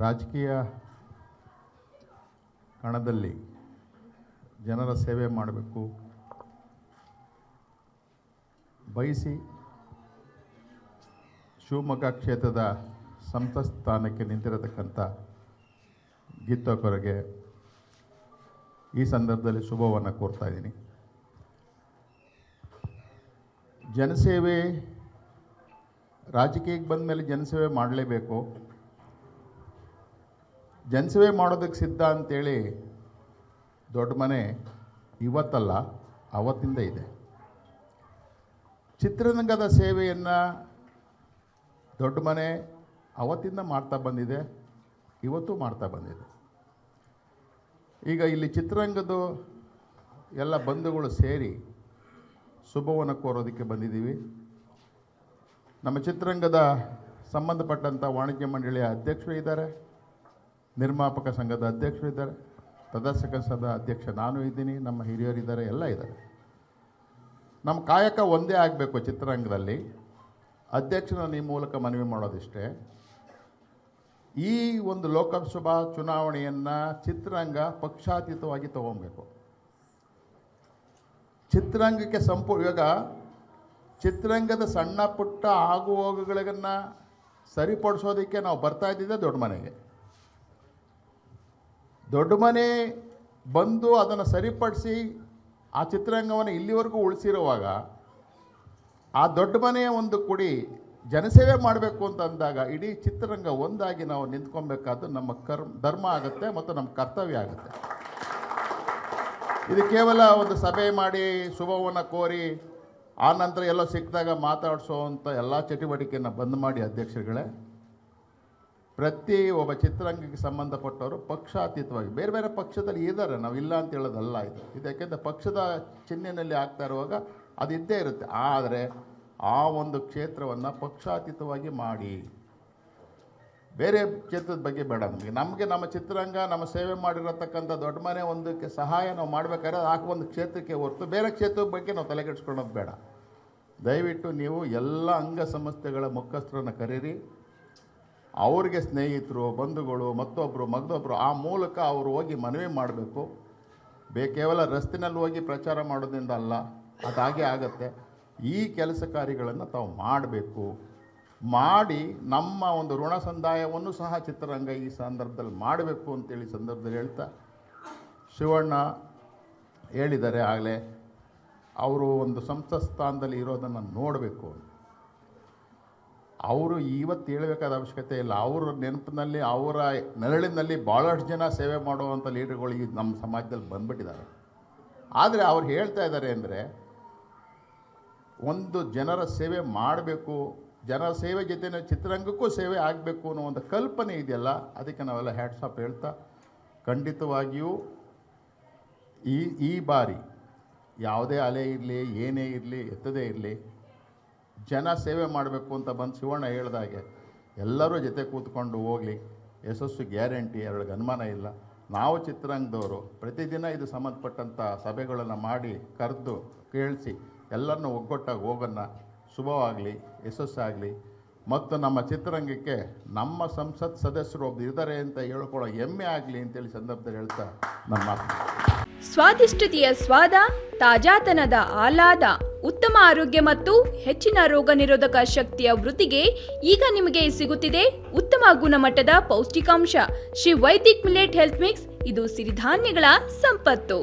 ರಾಜಕೀಯ ಕಣದಲ್ಲಿ ಜನರ ಸೇವೆ ಮಾಡಬೇಕು ಬಯಸಿ ಶಿವಮೊಗ್ಗ ಕ್ಷೇತ್ರದ ಸಂಸತ್ ಸ್ಥಾನಕ್ಕೆ ನಿಂತಿರತಕ್ಕಂಥ ಗೀತೋಕರಿಗೆ ಈ ಸಂದರ್ಭದಲ್ಲಿ ಶುಭವನ್ನು ಕೋರ್ತಾ ಇದ್ದೀನಿ. ಜನಸೇವೆ ರಾಜಕೀಯಕ್ಕೆ ಬಂದ ಮೇಲೆ ಜನಸೇವೆ ಮಾಡಲೇಬೇಕು. ಜನಸೇವೆ ಮಾಡೋದಕ್ಕೆ ಸಿದ್ಧ ಅಂತೇಳಿ ದೊಡ್ಡ ಮನೆ ಇವತ್ತಲ್ಲ ಅವತ್ತಿಂದ ಇದೆ. ಚಿತ್ರರಂಗದ ಸೇವೆಯನ್ನು ದೊಡ್ಡ ಮನೆ ಅವತ್ತಿಂದ ಮಾಡ್ತಾ ಬಂದಿದೆ, ಇವತ್ತು ಮಾಡ್ತಾ ಬಂದಿದೆ. ಈಗ ಇಲ್ಲಿ ಚಿತ್ರರಂಗದ ಎಲ್ಲ ಬಂಧುಗಳು ಸೇರಿ ಶುಭವನ್ನು ಕೋರೋದಕ್ಕೆ ಬಂದಿದ್ದೀವಿ. ನಮ್ಮ ಚಿತ್ರರಂಗದ ಸಂಬಂಧಪಟ್ಟಂಥ ವಾಣಿಜ್ಯ ಮಂಡಳಿಯ ಅಧ್ಯಕ್ಷರು ಇದ್ದಾರೆ, ನಿರ್ಮಾಪಕ ಸಂಘದ ಅಧ್ಯಕ್ಷರು ಇದ್ದಾರೆ, ಪ್ರದರ್ಶಕ ಸಂಘದ ಅಧ್ಯಕ್ಷ ನಾನು ಇದ್ದೀನಿ, ನಮ್ಮ ಹಿರಿಯರಿದ್ದಾರೆ, ಎಲ್ಲ ಇದ್ದಾರೆ. ನಮ್ಮ ಕಾಯಕ ಒಂದೇ ಆಗಬೇಕು ಚಿತ್ರರಂಗದಲ್ಲಿ. ಅಧ್ಯಕ್ಷನ ಈ ಮೂಲಕ ಮನವಿ ಮಾಡೋದಿಷ್ಟೇ, ಈ ಒಂದು ಲೋಕಸಭಾ ಚುನಾವಣೆಯನ್ನು ಚಿತ್ರರಂಗ ಪಕ್ಷಾತೀತವಾಗಿ ತಗೊಬೇಕು. ಚಿತ್ರರಂಗಕ್ಕೆ ಇವಾಗ ಚಿತ್ರರಂಗದ ಸಣ್ಣ ಪುಟ್ಟ ಆಗು ಹೋಗುಗಳನ್ನು ಸರಿಪಡಿಸೋದಕ್ಕೆ ನಾವು ಬರ್ತಾ ಇದ್ದಿದ್ದೆ ದೊಡ್ಡ ಮನೆಗೆ. ದೊಡ್ಡ ಮನೆ ಬಂದು ಅದನ್ನು ಸರಿಪಡಿಸಿ ಆ ಚಿತ್ರರಂಗವನ್ನು ಇಲ್ಲಿವರೆಗೂ ಉಳಿಸಿರುವಾಗ ಆ ದೊಡ್ಡ ಮನೆಯ ಒಂದು ಕುಡಿ ಜನಸೇವೆ ಮಾಡಬೇಕು ಅಂತ ಅಂದಾಗ ಇಡೀ ಚಿತ್ರರಂಗ ಒಂದಾಗಿ ನಾವು ನಿಂತ್ಕೊಬೇಕಾದ್ದು ನಮ್ಮ ಧರ್ಮ ಆಗುತ್ತೆ ಮತ್ತು ನಮ್ಮ ಕರ್ತವ್ಯ ಆಗುತ್ತೆ. ಇದು ಕೇವಲ ಒಂದು ಸಭೆ ಮಾಡಿ ಶುಭವನ್ನು ಕೋರಿ ಆ ನಂತರ ಎಲ್ಲೋ ಸಿಕ್ಕಿದಾಗ ಮಾತಾಡಿಸೋವಂಥ ಎಲ್ಲ ಚಟುವಟಿಕೆಯನ್ನು ಬಂದ್ ಮಾಡಿ ಅಧ್ಯಕ್ಷರುಗಳೇ, ಪ್ರತಿ ಒಬ್ಬ ಚಿತ್ರರಂಗಕ್ಕೆ ಸಂಬಂಧಪಟ್ಟವರು ಪಕ್ಷಾತೀತವಾಗಿ ಬೇರೆ ಬೇರೆ ಪಕ್ಷದಲ್ಲಿ ಇದ್ದಾರೆ, ನಾವು ಇಲ್ಲ ಅಂತ ಹೇಳೋದಲ್ಲ. ಇದು ಯಾಕೆಂದರೆ ಪಕ್ಷದ ಚಿಹ್ನೆಯಲ್ಲಿ ಆಗ್ತಾ ಇರುವಾಗ ಅದು ಇದ್ದೇ ಇರುತ್ತೆ. ಆದರೆ ಆ ಒಂದು ಕ್ಷೇತ್ರವನ್ನು ಪಕ್ಷಾತೀತವಾಗಿ ಮಾಡಿ, ಬೇರೆ ಕ್ಷೇತ್ರದ ಬಗ್ಗೆ ಬೇಡ ನಮಗೆ ನಮ್ಮ ಚಿತ್ರರಂಗ ನಮ್ಮ ಸೇವೆ ಮಾಡಿರತಕ್ಕಂಥ ದೊಡ್ಡ ಮನೆ ಒಂದಕ್ಕೆ ಸಹಾಯ ನಾವು ಮಾಡಬೇಕಾದ್ರೆ ಆ ಒಂದು ಕ್ಷೇತ್ರಕ್ಕೆ ಹೊರತು ಬೇರೆ ಕ್ಷೇತ್ರದ ಬಗ್ಗೆ ನಾವು ತಲೆಗೆಡಿಸ್ಕೊಳ್ಳೋದು ಬೇಡ. ದಯವಿಟ್ಟು ನೀವು ಎಲ್ಲ ಅಂಗ ಸಂಸ್ಥೆಗಳ ಮುಖ್ಯಸ್ಥರನ್ನು ಕರೀರಿ, ಅವ್ರಿಗೆ ಸ್ನೇಹಿತರು ಬಂಧುಗಳು ಮತ್ತೊಬ್ಬರು ಆ ಮೂಲಕ ಅವರು ಹೋಗಿ ಮನವಿ ಮಾಡಬೇಕು. ಕೇವಲ ರಸ್ತೆನಲ್ಲಿ ಹೋಗಿ ಪ್ರಚಾರ ಮಾಡೋದ್ರಿಂದ ಅಲ್ಲ, ಅದಾಗೆ ಆಗುತ್ತೆ. ಈ ಕೆಲಸ ಕಾರ್ಯಗಳನ್ನು ತಾವು ಮಾಡಬೇಕು. ಮಾಡಿ ನಮ್ಮ ಒಂದು ಋಣ ಸಂದಾಯವನ್ನು ಸಹ ಚಿತ್ರರಂಗ ಈ ಸಂದರ್ಭದಲ್ಲಿ ಮಾಡಬೇಕು ಅಂತೇಳಿ ಸಂದರ್ಭದಲ್ಲಿ ಹೇಳ್ತಾ, ಶಿವಣ್ಣ ಹೇಳಿದ್ದಾರೆ ಆಗಲೇ, ಅವರು ಒಂದು ಸಂಸತ್ ಸ್ಥಾನದಲ್ಲಿ ಇರೋದನ್ನು ನೋಡಬೇಕು. ಅವರು ಇವತ್ತು ಹೇಳಬೇಕಾದ ಅವಶ್ಯಕತೆ ಇಲ್ಲ. ಅವರ ನೆನಪಿನಲ್ಲಿ ಅವರ ನೆರಳಿನಲ್ಲಿ ಭಾಳಷ್ಟು ಜನ ಸೇವೆ ಮಾಡುವಂಥ ಲೀಡರ್ಗಳು ಈ ನಮ್ಮ ಸಮಾಜದಲ್ಲಿ ಬಂದುಬಿಟ್ಟಿದ್ದಾರೆ. ಆದರೆ ಅವ್ರು ಹೇಳ್ತಾ ಇದ್ದಾರೆ ಅಂದರೆ ಒಂದು ಜನರ ಸೇವೆ ಮಾಡಬೇಕು, ಜನರ ಸೇವೆ ಜೊತೆ ಚಿತ್ರರಂಗಕ್ಕೂ ಸೇವೆ ಆಗಬೇಕು ಅನ್ನೋ ಒಂದು ಕಲ್ಪನೆ ಇದೆಯಲ್ಲ, ಅದಕ್ಕೆ ನಾವೆಲ್ಲ ಹ್ಯಾಟ್ಸ್ ಆಫ್ ಹೇಳ್ತಾ, ಖಂಡಿತವಾಗಿಯೂ ಈ ಬಾರಿ ಯಾವುದೇ ಅಲೆ ಇರಲಿ ಏನೇ ಇರಲಿ ಎತ್ತದೇ ಇರಲಿ, ಜನ ಸೇವೆ ಮಾಡಬೇಕು ಅಂತ ಬಂದು ಶಿವಣ್ಣ ಹೇಳ್ದಾಗೆ ಎಲ್ಲರೂ ಜೊತೆ ಕೂತ್ಕೊಂಡು ಹೋಗಲಿ, ಯಶಸ್ಸು ಗ್ಯಾರಂಟಿ, ಎರಡಿಗೆ ಅನುಮಾನ ಇಲ್ಲ. ನಾವು ಚಿತ್ರರಂಗದವರು ಪ್ರತಿದಿನ ಇದು ಸಂಬಂಧಪಟ್ಟಂಥ ಸಭೆಗಳನ್ನು ಮಾಡಿ ಕರೆದು ಕೇಳಿಸಿ ಎಲ್ಲರನ್ನೂ ಒಗ್ಗಟ್ಟಾಗಿ ಹೋಗೋಣ. ಶುಭವಾಗಲಿ, ಯಶಸ್ಸಾಗಲಿ. ಮತ್ತು ನಮ್ಮ ಚಿತ್ರರಂಗಕ್ಕೆ ನಮ್ಮ ಸಂಸತ್ ಸದಸ್ಯರು ಒಬ್ಬರು ಇದ್ದಾರೆ ಅಂತ ಹೇಳ್ಕೊಳ್ಳೋ ಹೆಮ್ಮೆ ಆಗಲಿ ಅಂತೇಳಿ ಸಂದರ್ಭದಲ್ಲಿ ಹೇಳ್ತಾ ನನ್ನ ಮಾತು. ಸ್ವಾದಿಷ್ಟತೆಯ ಸ್ವಾದ, ತಾಜಾತನದ ಆಹ್ಲಾದ, ಉತ್ತಮ ಆರೋಗ್ಯ ಮತ್ತು ಹೆಚ್ಚಿನ ರೋಗ ನಿರೋಧಕ ಶಕ್ತಿಯ ವೃದ್ಧಿಗೆ ಈಗ ನಿಮಗೆ ಸಿಗುತ್ತಿದೆ ಉತ್ತಮ ಗುಣಮಟ್ಟದ ಪೌಷ್ಟಿಕಾಂಶ Shri Vaidik millet health mix. ಇದು ಸಿರಿಧಾನ್ಯಗಳ ಸಂಪತ್ತು.